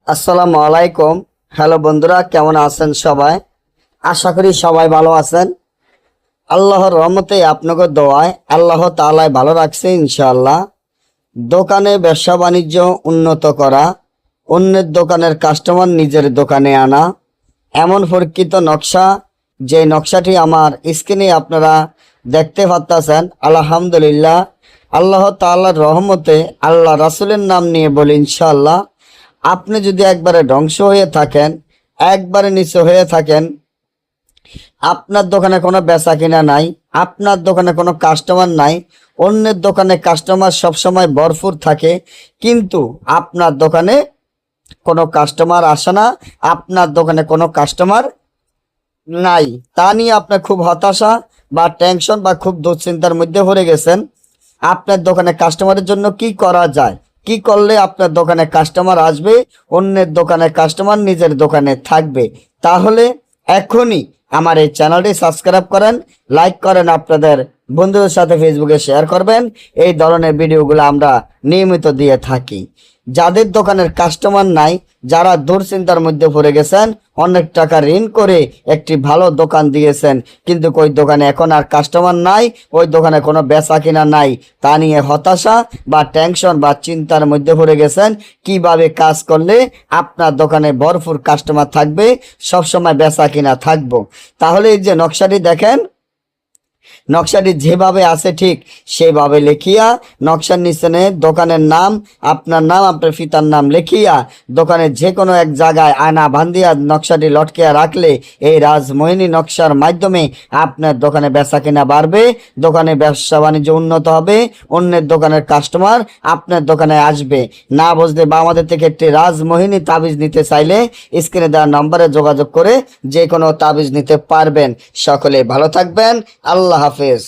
আসসালামু আলাইকুম। হ্যালো বন্ধুরা, কেমন আছেন সবাই? আশা করি সবাই ভালো আছেন। আল্লাহর রহমতে আপনাকে দোয়ায় আল্লাহ তাআলাই ভালো রাখছে ইনশাআল্লাহ। দোকানে ব্যবসা বাণিজ্য উন্নত করা, অন্যের দোকানের কাস্টমার নিজের দোকানে আনা, এমন পরীক্ষিত নকশা, যে নকশাটি আমার স্ক্রিনে আপনারা দেখতে পাচ্ছেন। আলহামদুলিল্লাহ, আল্লাহ তাআলার রহমতে আল্লাহ রাসূলের নাম নিয়ে বলি ইনশাআল্লাহ, আপনি যদি একবারে ধ্বংস হয়ে থাকেন, একবারে নিচে হয়ে থাকেন, আপনার দোকানে কোনো বেচা কিনা নাই, আপনার দোকানে কোনো কাস্টমার নাই, অন্যের দোকানে কাস্টমার সবসময় ভরপুর থাকে, কিন্তু আপনার দোকানে কোনো কাস্টমার আসে না, আপনার দোকানে কোনো কাস্টমার নাই, তা নিয়ে আপনার খুব হতাশা বা টেনশন বা খুব দুশ্চিন্তার মধ্যে পড়ে গেছেন। আপনার দোকানে কাস্টমারের জন্য কি করা যায়, কি করলে আপনার দোকানে কাস্টমার আসবে, অন্যের দোকানে কাস্টমার নিজের দোকানে থাকবে? তাহলে এখনই আমার এই চ্যানেলটি সাবস্ক্রাইব করেন, লাইক করেন, আপনাদের বন্ধুদের সাথে ফেসবুকে শেয়ার করবেন। এই ধরনের ভিডিওগুলো আমরা নিয়মিত দিয়ে থাকি। যাদের দোকানের কাস্টমার নাই, যারা দুশ্চিন্তার মধ্যে পড়ে গেছেন, অনেক টাকা ঋণ করে একটি ভালো দোকান দিয়েছেন, কিন্তু ওই দোকানে এখন আর কাস্টমার নাই, ওই দোকানে কোনো বেচা কিনা নাই, তা নিয়ে হতাশা বা টেনশন বা চিন্তার মধ্যে পড়ে গেছেন। কিভাবে কাজ করলে আপনার দোকানে ভরপুর কাস্টমার থাকবে, সবসময় বেচা কিনা থাকবো? তাহলে এই যে নকশাটি দেখেন, নকশাটি যেভাবে আছে ঠিক সেভাবে লিখিয়া নকশার নিচে দোকানের নাম, আপনার নাম, আপনার পিতার নাম লিখিয়া দোকানের যে কোনো এক জায়গায় আয়না বান্ধিয়া নকশাটি লটকিয়া রাখলে এই রাজমোহিনী নকশার মাধ্যমে আপনার দোকানে বেচা কিনা বাড়বে, দোকানে ব্যবসা বাণিজ্য উন্নত হবে, অন্যের দোকানের কাস্টমার আপনার দোকানে আসবে। না বুঝলে বা আমাদের থেকে একটি রাজমোহিনী তাবিজ নিতে চাইলে স্ক্রিনে দেওয়া নম্বরে যোগাযোগ করে যে কোনো তাবিজ নিতে পারবেন। সকলে ভালো থাকবেন। আল্লাহ হাফেজ।